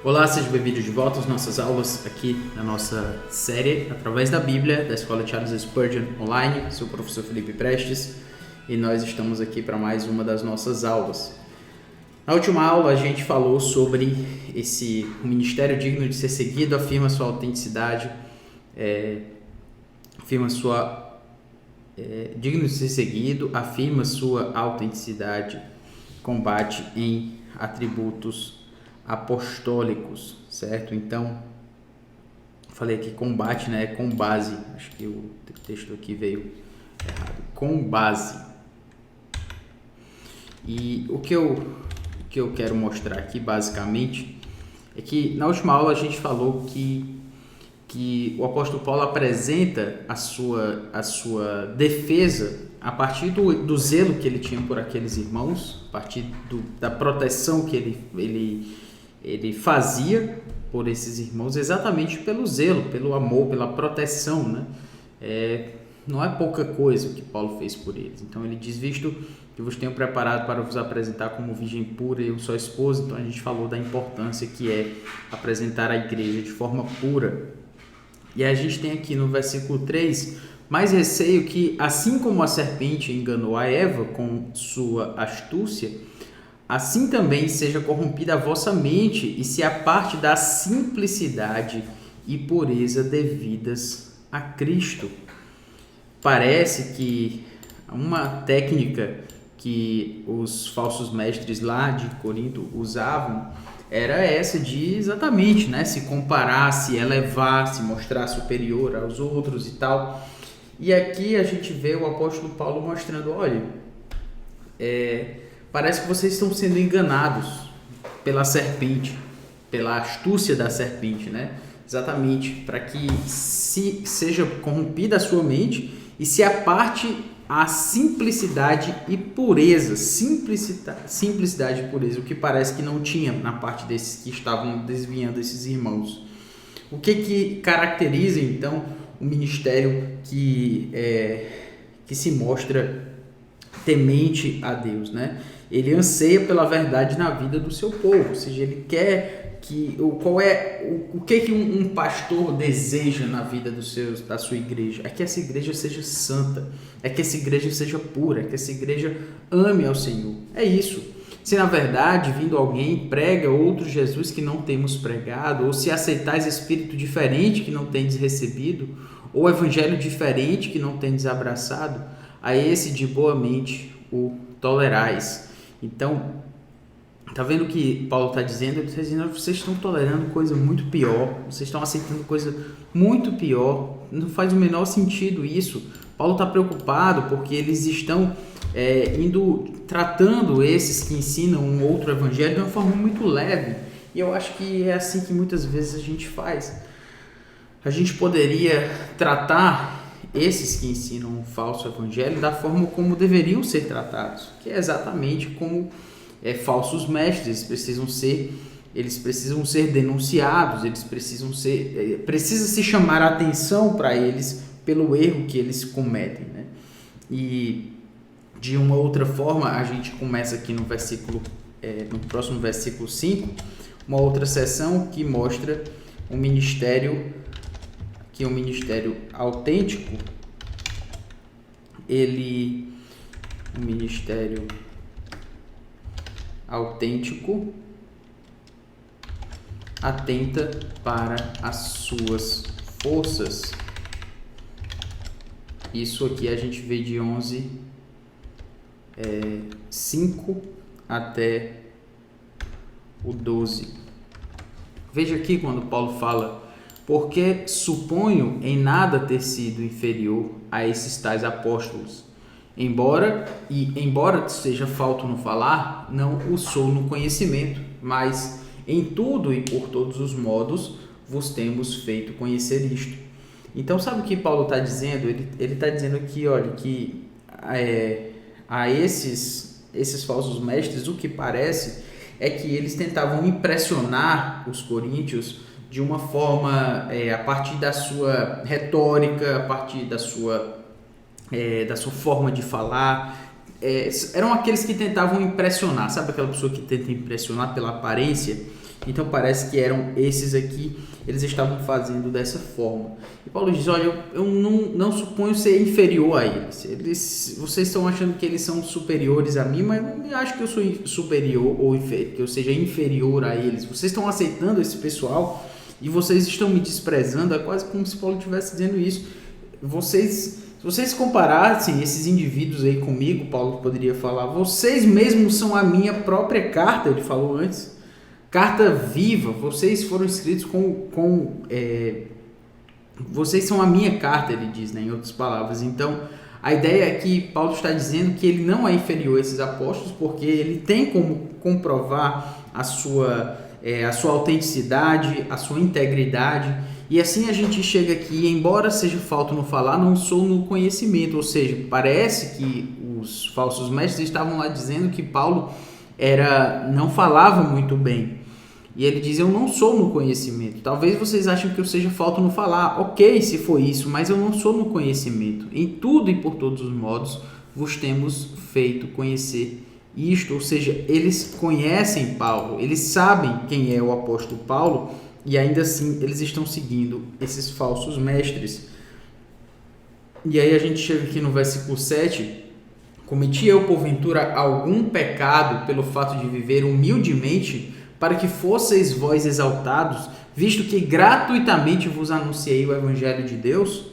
Olá, seja bem-vindo de volta às nossas aulas aqui na nossa série Através da Bíblia, da Escola Charles Spurgeon Online. Sou o professor Felipe Prestes e nós estamos aqui para mais uma das nossas aulas. Na última aula a gente falou sobre o ministério digno de ser seguido, afirma sua autenticidade, digno de ser seguido, afirma sua autenticidade, combate em atributos apostólicos, certo? Então, falei aqui combate, né? Com base, acho que o texto aqui veio errado, com base. E o que eu quero mostrar aqui, basicamente, é que na última aula a gente falou que o apóstolo Paulo apresenta a sua defesa a partir do zelo que ele tinha por aqueles irmãos, a partir da proteção que ele fazia por esses irmãos, exatamente pelo zelo, pelo amor, pela proteção, né? Não é pouca coisa o que Paulo fez por eles. Então ele diz: visto que vos tenho preparado para vos apresentar como virgem pura e eu sou esposa. Então a gente falou da importância que é apresentar a igreja de forma pura. E a gente tem aqui no versículo 3, mais receio que, assim como a serpente enganou a Eva com sua astúcia, assim também seja corrompida a vossa mente e se aparte da simplicidade e pureza devidas a Cristo. Parece que uma técnica que os falsos mestres lá de Corinto usavam era essa de exatamente, né, se comparar, se elevar, se mostrar superior aos outros e tal. E aqui a gente vê o apóstolo Paulo mostrando: olha, parece que vocês estão sendo enganados pela serpente, pela astúcia da serpente, né? Exatamente, para que seja corrompida a sua mente e se aparte a simplicidade e pureza. Simplicidade e pureza, o que parece que não tinha na parte desses que estavam desviando esses irmãos. O que caracteriza, então, o ministério que se mostra temente a Deus, né? Ele anseia pela verdade na vida do seu povo, ou seja, ele quer o que um pastor deseja na vida da sua igreja? É que essa igreja seja santa, é que essa igreja seja pura, é que essa igreja ame ao Senhor. É isso. Se na verdade, vindo alguém, prega outro Jesus que não temos pregado, ou se aceitais espírito diferente que não tendes recebido, ou evangelho diferente que não tendes abraçado, a esse de boa mente o tolerais. Então, tá vendo o que Paulo está dizendo? Ele está dizendo: vocês estão tolerando coisa muito pior, vocês estão aceitando coisa muito pior, não faz o menor sentido isso. Paulo está preocupado porque eles estão tratando esses que ensinam um outro evangelho de uma forma muito leve, e eu acho que é assim que muitas vezes a gente faz. A gente poderia tratar esses que ensinam um falso evangelho da forma como deveriam ser tratados, que é exatamente como falsos mestres. Eles precisam ser denunciados, precisa se chamar a atenção para eles pelo erro que eles cometem, né? E de uma outra forma, a gente começa aqui no próximo versículo 5, uma outra seção que mostra um ministério autêntico. Um ministério autêntico atenta para as suas forças. Isso aqui a gente vê de 5 até o 12. Veja aqui quando Paulo fala: porque suponho em nada ter sido inferior a esses tais apóstolos. Embora seja falto no falar, não o sou no conhecimento, mas em tudo e por todos os modos vos temos feito conhecer isto. Então, sabe o que Paulo está dizendo? Ele está dizendo aqui, olha, que a esses falsos mestres, o que parece é que eles tentavam impressionar os coríntios de uma forma, a partir da sua retórica, a partir da sua forma de falar, eram aqueles que tentavam impressionar, sabe aquela pessoa que tenta impressionar pela aparência? Então parece que eram esses aqui, eles estavam fazendo dessa forma. E Paulo diz, olha, eu não suponho ser inferior a eles. Vocês estão achando que eles são superiores a mim, mas eu não acho que eu sou superior ou que eu seja inferior a eles. Vocês estão aceitando esse pessoal e vocês estão me desprezando, é quase como se Paulo estivesse dizendo isso. Se vocês comparassem esses indivíduos aí comigo, Paulo poderia falar, vocês mesmos são a minha própria carta, ele falou antes. Carta viva, vocês foram escritos vocês são a minha carta, ele diz, né, em outras palavras. Então, a ideia é que Paulo está dizendo que ele não é inferior a esses apóstolos, porque ele tem como comprovar a sua autenticidade, a sua integridade. E assim a gente chega aqui, embora seja falto no falar, não sou no conhecimento. Ou seja, parece que os falsos mestres estavam lá dizendo que Paulo não falava muito bem. E ele diz, eu não sou no conhecimento. Talvez vocês achem que eu seja falto no falar. Ok, se for isso, mas eu não sou no conhecimento. Em tudo e por todos os modos vos temos feito conhecer isto. Ou seja, eles conhecem Paulo, eles sabem quem é o apóstolo Paulo e ainda assim eles estão seguindo esses falsos mestres. E aí a gente chega aqui no versículo 7. Cometi eu, porventura, algum pecado pelo fato de viver humildemente, para que fosseis vós exaltados, visto que gratuitamente vos anunciei o Evangelho de Deus?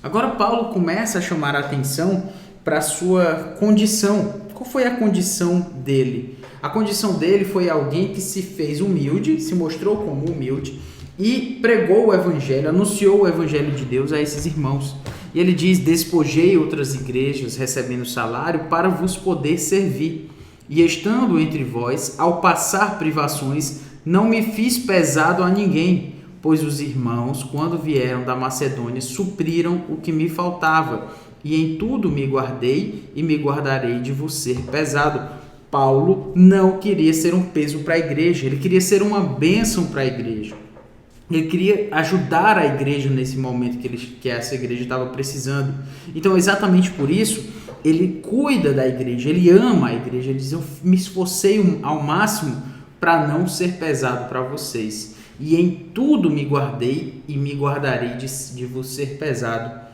Agora Paulo começa a chamar a atenção para a sua condição. Qual foi a condição dele? A condição dele foi alguém que se fez humilde, se mostrou como humilde e pregou o Evangelho, anunciou o Evangelho de Deus a esses irmãos. E ele diz, despojei outras igrejas recebendo salário para vos poder servir. E estando entre vós, ao passar privações, não me fiz pesado a ninguém, pois os irmãos, quando vieram da Macedônia, supriram o que me faltava, e em tudo me guardei e me guardarei de vos ser pesado. Paulo não queria ser um peso para a igreja, ele queria ser uma bênção para a igreja. Ele queria ajudar a igreja nesse momento que essa igreja estava precisando. Então, exatamente por isso, ele cuida da igreja, ele ama a igreja, ele diz, eu me esforcei ao máximo para não ser pesado para vocês. E em tudo me guardei e me guardarei de vos ser pesado.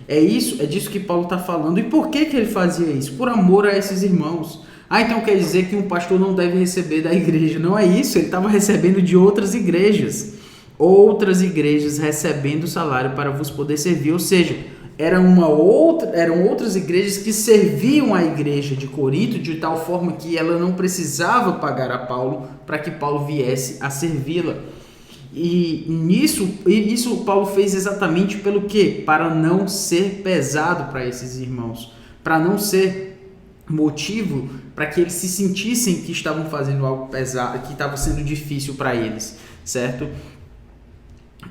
É disso que Paulo está falando. E por que ele fazia isso? Por amor a esses irmãos. Então quer dizer que um pastor não deve receber da igreja. Não é isso, ele estava recebendo de outras igrejas. Outras igrejas recebendo salário para vos poder servir, ou seja, eram outras igrejas que serviam a igreja de Corinto de tal forma que ela não precisava pagar a Paulo para que Paulo viesse a servi-la. E isso Paulo fez exatamente pelo quê? Para não ser pesado para esses irmãos, para não ser motivo para que eles se sentissem que estavam fazendo algo pesado, que estava sendo difícil para eles, certo?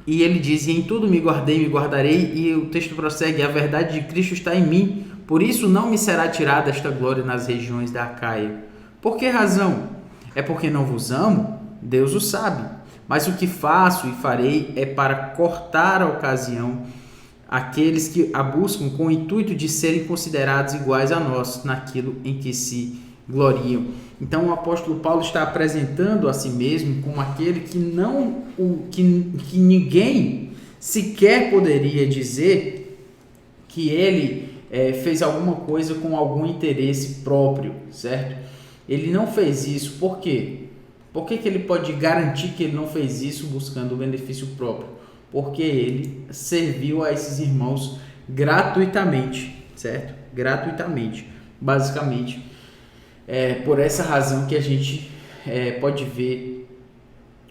E ele diz, e em tudo me guardei, me guardarei, e o texto prossegue, a verdade de Cristo está em mim, por isso não me será tirada esta glória nas regiões da Acaia. Por que razão? É porque não vos amo? Deus o sabe. Mas o que faço e farei é para cortar a ocasião àqueles que a buscam com o intuito de serem considerados iguais a nós naquilo em que se gloriam. Então o apóstolo Paulo está apresentando a si mesmo como aquele que ninguém sequer poderia dizer que ele fez alguma coisa com algum interesse próprio, certo? Ele não fez isso, por quê? Por que ele pode garantir que ele não fez isso buscando o benefício próprio? Porque ele serviu a esses irmãos gratuitamente, certo? Gratuitamente, basicamente. Por essa razão que a gente pode ver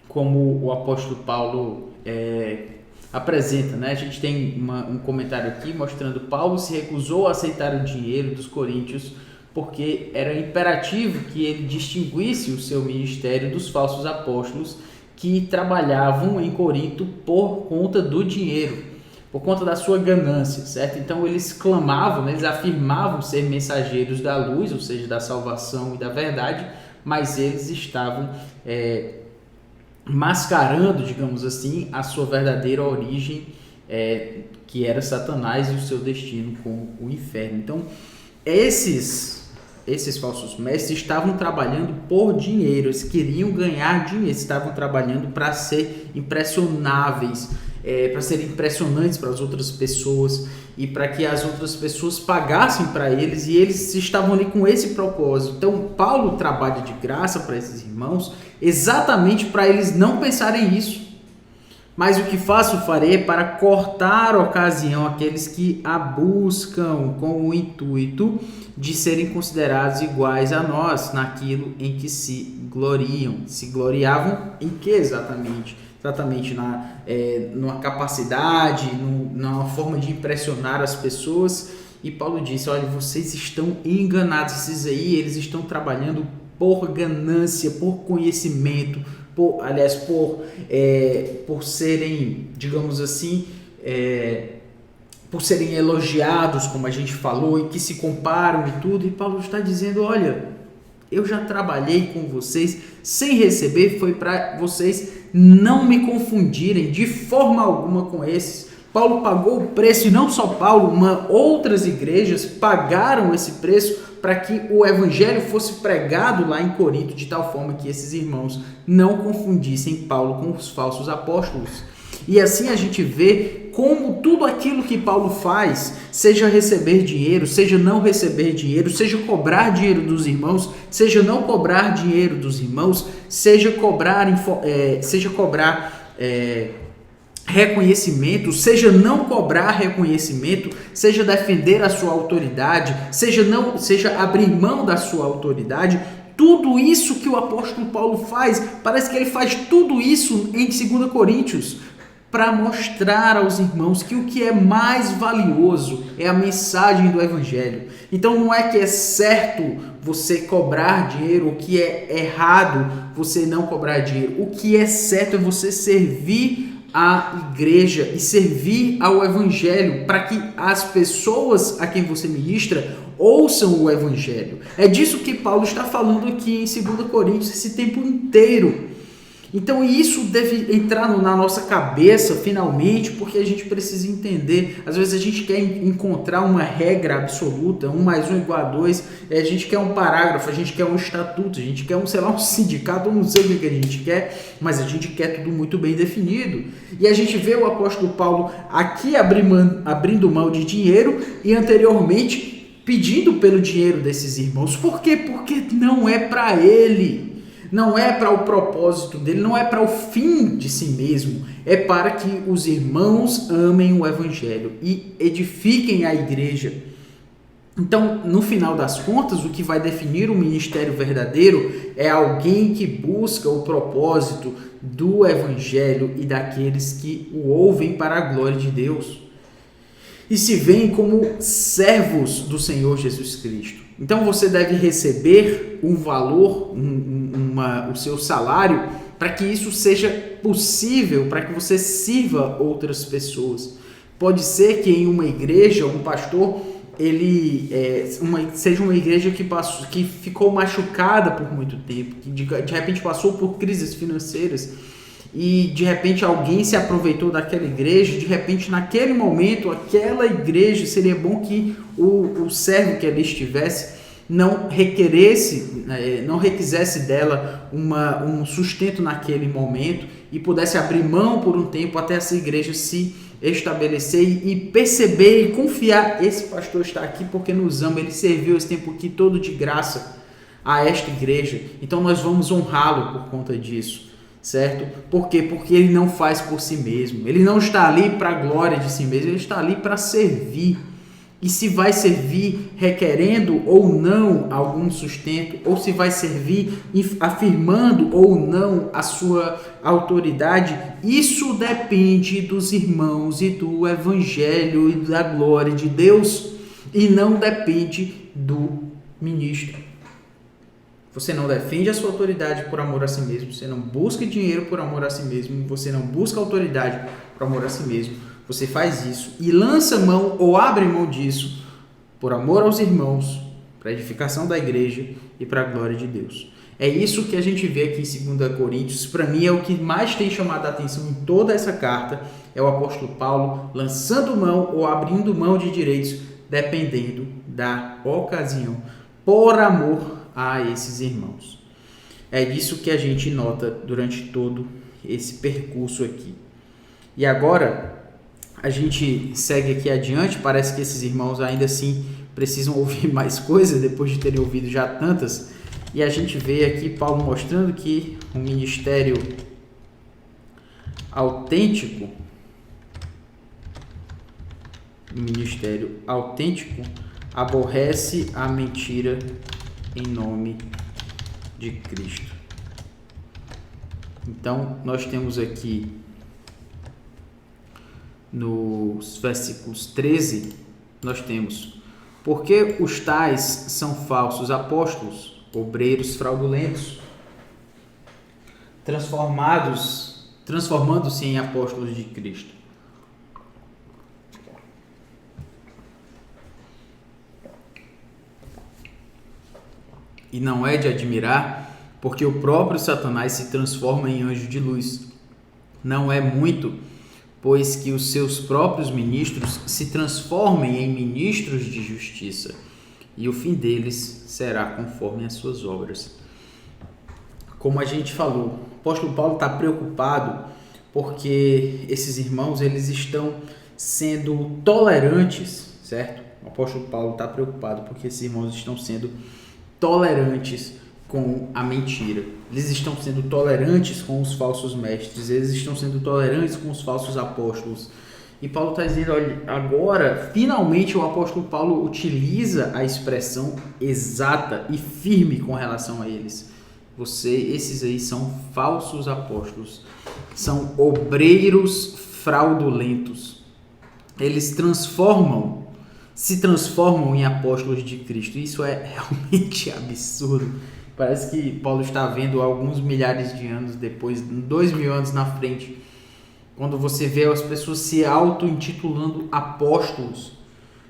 como o apóstolo Paulo apresenta, né? A gente tem um comentário aqui mostrando Paulo se recusou a aceitar o dinheiro dos coríntios porque era imperativo que ele distinguisse o seu ministério dos falsos apóstolos que trabalhavam em Corinto por conta do dinheiro, por conta da sua ganância, certo? Então eles clamavam, eles afirmavam ser mensageiros da luz, ou seja, da salvação e da verdade, mas eles estavam mascarando, digamos assim, a sua verdadeira origem, que era Satanás e o seu destino como o inferno. Então, esses esses falsos mestres estavam trabalhando por dinheiro, eles queriam ganhar dinheiro, estavam trabalhando para ser impressionáveis, para serem impressionantes para as outras pessoas e para que as outras pessoas pagassem para eles, e eles estavam ali com esse propósito. Então Paulo trabalha de graça para esses irmãos exatamente para eles não pensarem isso. Mas o que faço, farei para cortar a ocasião àqueles que a buscam com o intuito de serem considerados iguais a nós naquilo em que gloriam. Se gloriavam em que exatamente? Exatamente numa capacidade, numa forma de impressionar as pessoas. E Paulo disse, olha, vocês estão enganados, esses aí, eles estão trabalhando por ganância, por conhecimento, por serem, digamos assim, por serem elogiados, como a gente falou, e que se comparam e tudo. E Paulo está dizendo, olha, eu já trabalhei com vocês sem receber, foi para vocês não me confundirem de forma alguma com esses. Paulo pagou o preço, e não só Paulo, outras igrejas pagaram esse preço para que o evangelho fosse pregado lá em Corinto, de tal forma que esses irmãos não confundissem Paulo com os falsos apóstolos. E assim a gente vê como tudo aquilo que Paulo faz, seja receber dinheiro, seja não receber dinheiro, seja cobrar dinheiro dos irmãos, seja não cobrar dinheiro dos irmãos, seja cobrar reconhecimento, seja não cobrar reconhecimento, seja defender a sua autoridade, seja abrir mão da sua autoridade, tudo isso que o apóstolo Paulo faz, parece que ele faz tudo isso em 2 Coríntios, para mostrar aos irmãos que o que é mais valioso é a mensagem do evangelho. Então não é que é certo você cobrar dinheiro, o que é errado você não cobrar dinheiro. O que é certo é você servir a igreja e servir ao evangelho, para que as pessoas a quem você ministra ouçam o evangelho. É disso que Paulo está falando aqui em 2 Coríntios esse tempo inteiro. Então isso deve entrar na nossa cabeça finalmente, porque a gente precisa entender. Às vezes a gente quer encontrar uma regra absoluta, 1 mais 1 igual a 2, a gente quer um parágrafo, a gente quer um estatuto, a gente quer um sindicato, eu não sei o que a gente quer, mas a gente quer tudo muito bem definido. E a gente vê o apóstolo Paulo aqui abrindo mão de dinheiro e anteriormente pedindo pelo dinheiro desses irmãos. Por quê? Porque não é para ele. Não é para o propósito dele, não é para o fim de si mesmo, é para que os irmãos amem o evangelho e edifiquem a igreja. Então, no final das contas, o que vai definir o ministério verdadeiro é alguém que busca o propósito do evangelho e daqueles que o ouvem para a glória de Deus e se veem como servos do Senhor Jesus Cristo. Então você deve receber um valor, o seu salário, para que isso seja possível, para que você sirva outras pessoas. Pode ser que em uma igreja, um pastor, seja uma igreja que ficou machucada por muito tempo, que de repente passou por crises financeiras, e de repente alguém se aproveitou daquela igreja, de repente naquele momento aquela igreja, seria bom que o servo que ali estivesse não requisesse dela um sustento naquele momento e pudesse abrir mão por um tempo até essa igreja se estabelecer e perceber e confiar, esse pastor está aqui porque nos ama, ele serviu esse tempo aqui todo de graça a esta igreja, então nós vamos honrá-lo por conta disso. Certo? Por quê? Porque ele não faz por si mesmo. Ele não está ali para a glória de si mesmo. Ele está ali para servir. E se vai servir requerendo ou não algum sustento, ou se vai servir afirmando ou não a sua autoridade, isso depende dos irmãos e do evangelho e da glória de Deus, e não depende do ministro. Você não defende a sua autoridade por amor a si mesmo, você não busca dinheiro por amor a si mesmo, você não busca autoridade por amor a si mesmo. Você faz isso e lança mão ou abre mão disso por amor aos irmãos, para a edificação da igreja e para a glória de Deus. É isso que a gente vê aqui em 2 Coríntios. Para mim é o que mais tem chamado a atenção em toda essa carta, é o apóstolo Paulo lançando mão ou abrindo mão de direitos, dependendo da ocasião, por amor a esses irmãos. É disso que a gente nota durante todo esse percurso aqui. E agora a gente segue aqui adiante. Parece que esses irmãos ainda assim precisam ouvir mais coisas depois de terem ouvido já tantas. E a gente vê aqui Paulo mostrando que o ministério autêntico, aborrece a mentira em nome de Cristo. Então, nós temos aqui nos versículos 13, nós temos: porque os tais são falsos apóstolos, obreiros fraudulentos, transformando-se em apóstolos de Cristo. E não é de admirar, porque o próprio Satanás se transforma em anjo de luz. Não é muito, pois que os seus próprios ministros se transformem em ministros de justiça, e o fim deles será conforme as suas obras. Como a gente falou, o apóstolo Paulo está preocupado porque esses irmãos eles estão sendo tolerantes, certo? O apóstolo Paulo está preocupado porque esses irmãos estão sendo tolerantes com a mentira. Eles estão sendo tolerantes com os falsos mestres, eles estão sendo tolerantes com os falsos apóstolos. E Paulo está dizendo, olha, agora, finalmente o apóstolo Paulo utiliza a expressão exata e firme com relação a eles. Esses aí são falsos apóstolos, são obreiros fraudulentos. Eles se transformam em apóstolos de Cristo. Isso é realmente absurdo. Parece que Paulo está vendo alguns milhares de anos depois, 2000 anos na frente, quando você vê as pessoas se auto-intitulando apóstolos.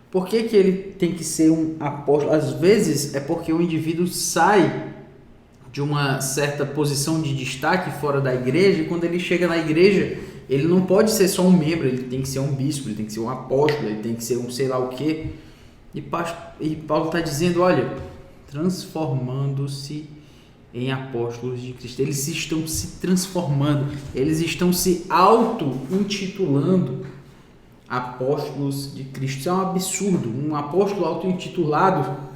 Por que ele tem que ser um apóstolo? Às vezes é porque o indivíduo sai de uma certa posição de destaque fora da igreja, e quando ele chega na igreja, ele não pode ser só um membro, ele tem que ser um bispo, ele tem que ser um apóstolo, ele tem que ser um sei lá o quê. E Paulo está dizendo, olha, transformando-se em apóstolos de Cristo. Eles estão se transformando, eles estão se auto-intitulando apóstolos de Cristo. Isso é um absurdo. Um apóstolo auto-intitulado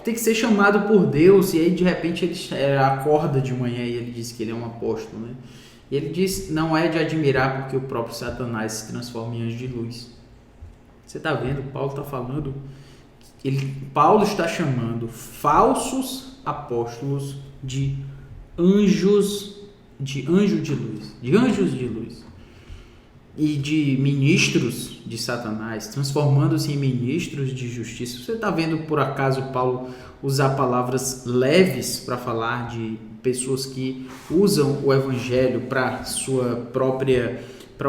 tem que ser chamado por Deus, e aí de repente ele acorda de manhã e ele diz que ele é um apóstolo, né? E ele diz, não é de admirar porque o próprio Satanás se transforma em anjo de luz. Você está vendo? Paulo está falando, Paulo está chamando falsos apóstolos de anjos de luz e de ministros de Satanás, transformando-se em ministros de justiça. Você está vendo por acaso Paulo usar palavras leves para falar de pessoas que usam o evangelho para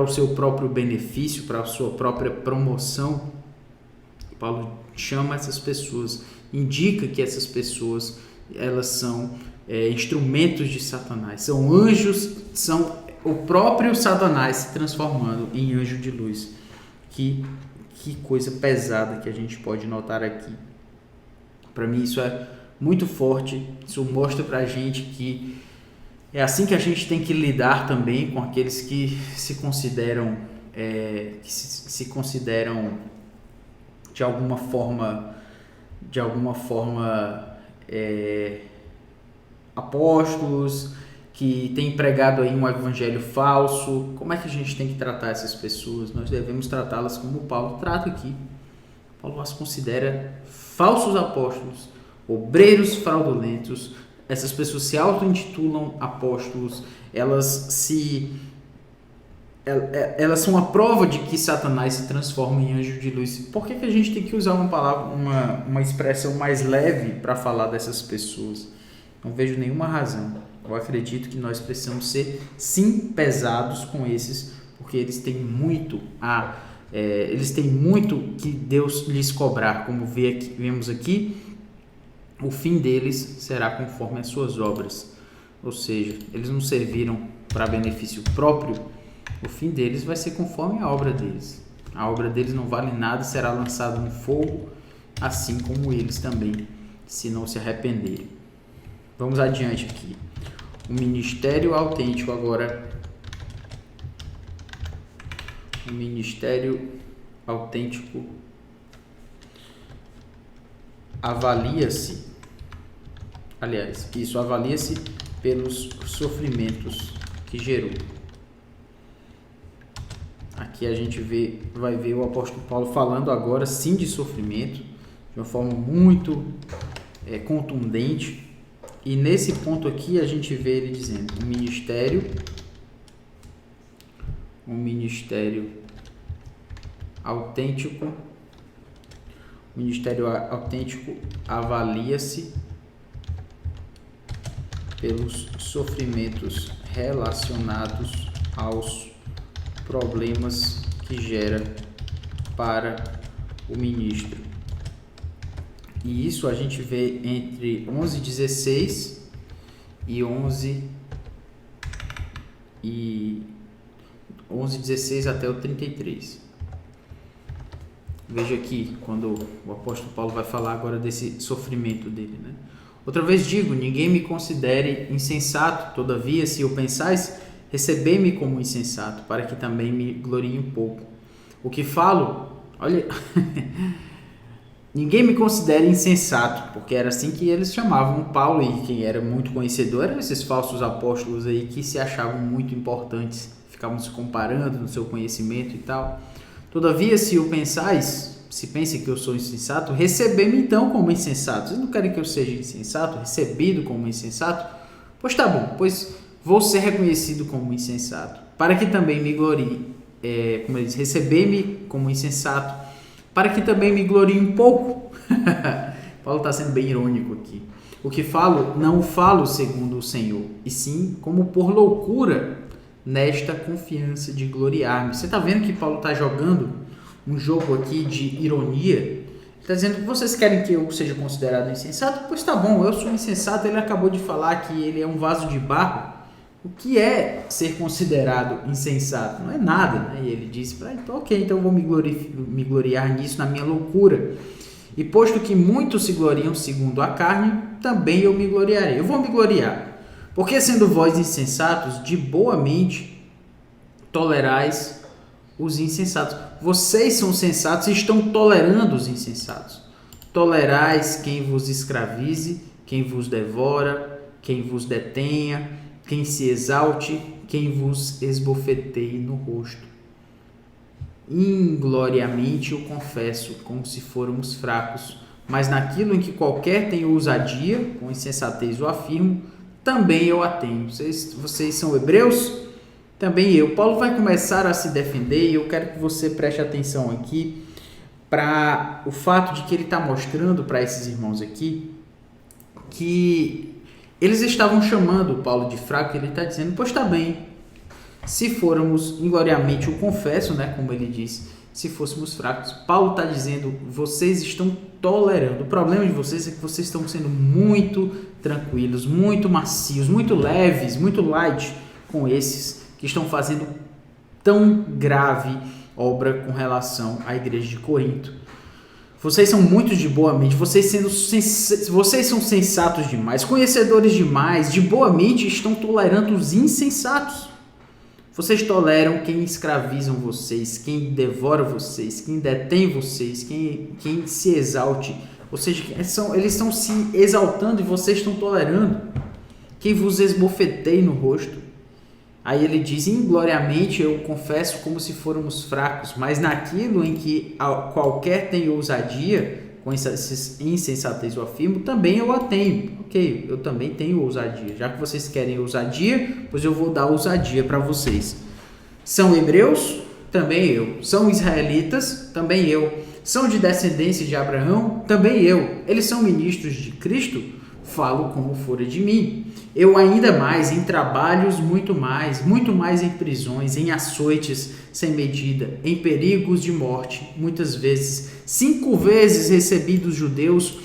o seu próprio benefício, para a sua própria promoção? Paulo chama essas pessoas, indica que essas pessoas elas são instrumentos de Satanás, são anjos, são o próprio Satanás se transformando em anjo de luz. Que coisa pesada que a gente pode notar aqui. Para mim isso é muito forte. Isso mostra para a gente que é assim que a gente tem que lidar também com aqueles que se consideram de alguma forma apóstolos, que tem pregado aí um evangelho falso. Como é que a gente tem que tratar essas pessoas? Nós devemos tratá-las como Paulo trata aqui. Paulo as considera falsos apóstolos, obreiros fraudulentos. Essas pessoas se auto-intitulam apóstolos, elas são a prova de que Satanás se transforma em anjo de luz. Por que a gente tem que usar uma expressão mais leve para falar dessas pessoas? Não vejo nenhuma razão. Eu acredito que nós precisamos ser, sim, pesados com esses, porque eles têm muito que Deus lhes cobrar. Como vemos aqui, o fim deles será conforme as suas obras. Ou seja, eles não serviram para benefício próprio, o fim deles vai ser conforme a obra deles. A obra deles não vale nada, será lançada no fogo, assim como eles também se não se arrependerem. Vamos adiante aqui. O ministério autêntico agora. O ministério autêntico avalia-se. Aliás, isso avalia-se pelos sofrimentos que gerou. Aqui a gente vai ver o apóstolo Paulo falando agora sim de sofrimento, de uma forma muito contundente. E nesse ponto aqui a gente vê ele dizendo: um ministério autêntico avalia-se pelos sofrimentos relacionados aos problemas que gera para o ministro. E isso a gente vê entre 11:16 e 11:16 até o 33. Veja aqui, quando o apóstolo Paulo vai falar agora desse sofrimento dele, né? Outra vez digo, ninguém me considere insensato, todavia, se o pensais, recebei-me como insensato, para que também me glorie um pouco. O que falo, olha, ninguém me considere insensato, porque era assim que eles chamavam Paulo, e quem era muito conhecedor eram esses falsos apóstolos aí que se achavam muito importantes, ficavam se comparando no seu conhecimento e tal. Todavia, se o pensais, se pensem que eu sou insensato, recebei-me então como insensato. Vocês não querem que eu seja insensato, recebido como insensato? Pois tá bom, pois vou ser reconhecido como insensato, para que também me glorie, como ele diz, receber-me como insensato, para que também me glorie um pouco. Paulo está sendo bem irônico aqui. O que falo, não o falo segundo o Senhor, e sim como por loucura, nesta confiança de gloriar-me. Você está vendo que Paulo está jogando um jogo aqui de ironia? Ele está dizendo que vocês querem que eu seja considerado insensato? Pois tá bom, eu sou insensato. Ele acabou de falar que ele é um vaso de barro. O que é ser considerado insensato? Não é nada, né? E ele disse para ele: ok, então eu vou me gloriar nisso, na minha loucura. E posto que muitos se gloriam segundo a carne, também eu me gloriarei. Eu vou me gloriar. Porque sendo vós insensatos, de boa mente tolerais os insensatos. Vocês são sensatos e estão tolerando os insensatos. Tolerais quem vos escravize, quem vos devora, quem vos detenha, quem se exalte, quem vos esbofeteie no rosto. Ingloriamente o confesso, como se fôramos fracos, mas naquilo em que qualquer tem ousadia, com insensatez o afirmo, também eu a tenho. Vocês são hebreus? Também eu. Paulo vai começar a se defender e eu quero que você preste atenção aqui para o fato de que ele está mostrando para esses irmãos aqui que eles estavam chamando Paulo de fraco, e ele está dizendo: pois está bem, se fôramos ingloriamente o confesso, né, como ele diz, se fôssemos fracos. Paulo está dizendo: vocês estão tolerando. O problema de vocês é que vocês estão sendo muito tranquilos, muito macios, muito leves, muito light com esses que estão fazendo tão grave obra com relação à igreja de Corinto. Vocês são muito de boa mente, vocês são sensatos demais, conhecedores demais, de boa mente, estão tolerando os insensatos. Vocês toleram quem escravizam vocês, quem devora vocês, quem detém vocês, quem se exalte. Ou seja, eles estão se exaltando e vocês estão tolerando. Quem vos esbofeteie no rosto. Aí ele diz: ingloriamente eu confesso como se fôramos fracos, mas naquilo em que qualquer tem ousadia, com insensatez eu afirmo, também eu a tenho. Ok, eu também tenho ousadia. Já que vocês querem ousadia, pois eu vou dar ousadia para vocês. São hebreus? Também eu. São israelitas? Também eu. São de descendência de Abraão? Também eu. Eles são ministros de Cristo? Falo como fora de mim. Eu ainda mais, em trabalhos muito mais em prisões, em açoites sem medida, em perigos de morte, muitas vezes. 5 vezes recebi dos judeus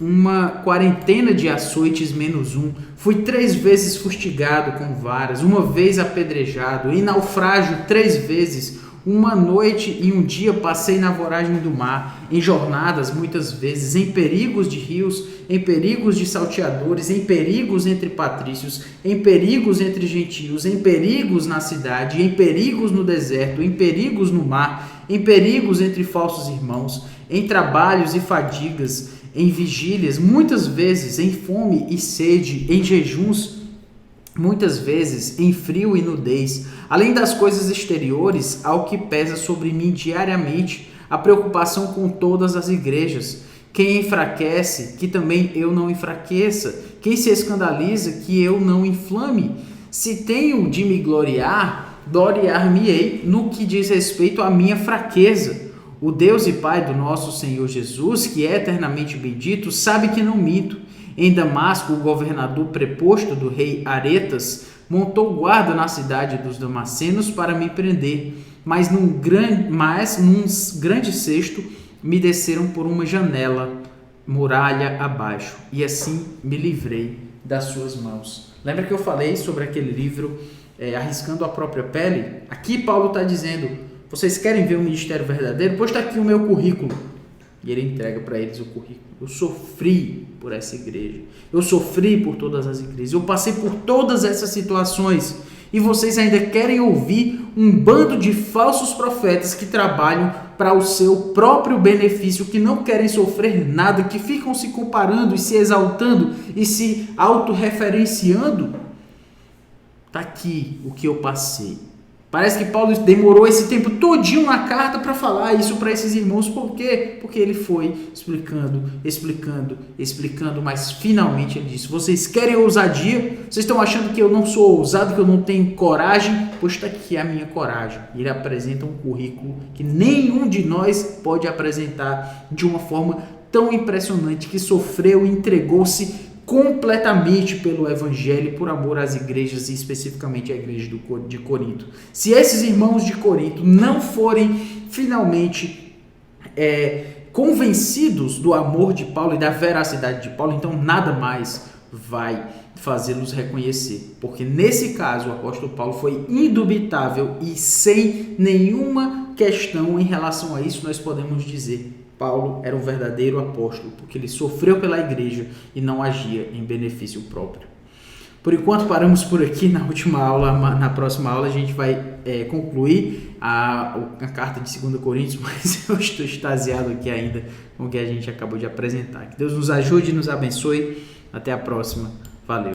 uma quarentena de açoites menos um. Fui 3 vezes fustigado com varas, 1 vez apedrejado, em naufrágio 3 vezes. Uma noite e um dia passei na voragem do mar, em jornadas muitas vezes, em perigos de rios, em perigos de salteadores, em perigos entre patrícios, em perigos entre gentios, em perigos na cidade, em perigos no deserto, em perigos no mar, em perigos entre falsos irmãos, em trabalhos e fadigas, em vigílias, muitas vezes em fome e sede, em jejuns, muitas vezes em frio e nudez, além das coisas exteriores, ao que pesa sobre mim diariamente a preocupação com todas as igrejas. Quem enfraquece, que também eu não enfraqueça. Quem se escandaliza, que eu não inflame. Se tenho de me gloriar, gloriar-me-ei no que diz respeito à minha fraqueza. O Deus e Pai do nosso Senhor Jesus, que é eternamente bendito, sabe que não minto. Em Damasco, o governador preposto do rei Aretas montou guarda na cidade dos Damascenos para me prender, mas num grande cesto me desceram por uma janela, muralha abaixo, e assim me livrei das suas mãos. Lembra que eu falei sobre aquele livro Arriscando a Própria Pele? Aqui Paulo está dizendo, vocês querem ver o ministério verdadeiro? Pois está aqui o meu currículo. E ele entrega para eles o currículo. Eu sofri por essa igreja. Eu sofri por todas as igrejas. Eu passei por todas essas situações. E vocês ainda querem ouvir um bando de falsos profetas que trabalham para o seu próprio benefício, que não querem sofrer nada, que ficam se comparando e se exaltando e se autorreferenciando? Está aqui o que eu passei. Parece que Paulo demorou esse tempo todinho na carta para falar isso para esses irmãos. Por quê? Porque ele foi explicando, mas finalmente ele disse, vocês querem ousadia? Vocês estão achando que eu não sou ousado, que eu não tenho coragem? Pois está aqui a minha coragem. Ele apresenta um currículo que nenhum de nós pode apresentar de uma forma tão impressionante, que sofreu e entregou-se completamente pelo evangelho, por amor às igrejas e especificamente à igreja de Corinto. Se esses irmãos de Corinto não forem finalmente convencidos do amor de Paulo e da veracidade de Paulo, então nada mais vai fazê-los reconhecer, porque nesse caso o apóstolo Paulo foi indubitável e sem nenhuma questão em relação a isso nós podemos dizer, Paulo era um verdadeiro apóstolo, porque ele sofreu pela igreja e não agia em benefício próprio. Por enquanto paramos por aqui na última aula. Na próxima aula a gente vai concluir a carta de 2 Coríntios, mas eu estou extasiado aqui ainda com o que a gente acabou de apresentar. Que Deus nos ajude e nos abençoe. Até a próxima. Valeu.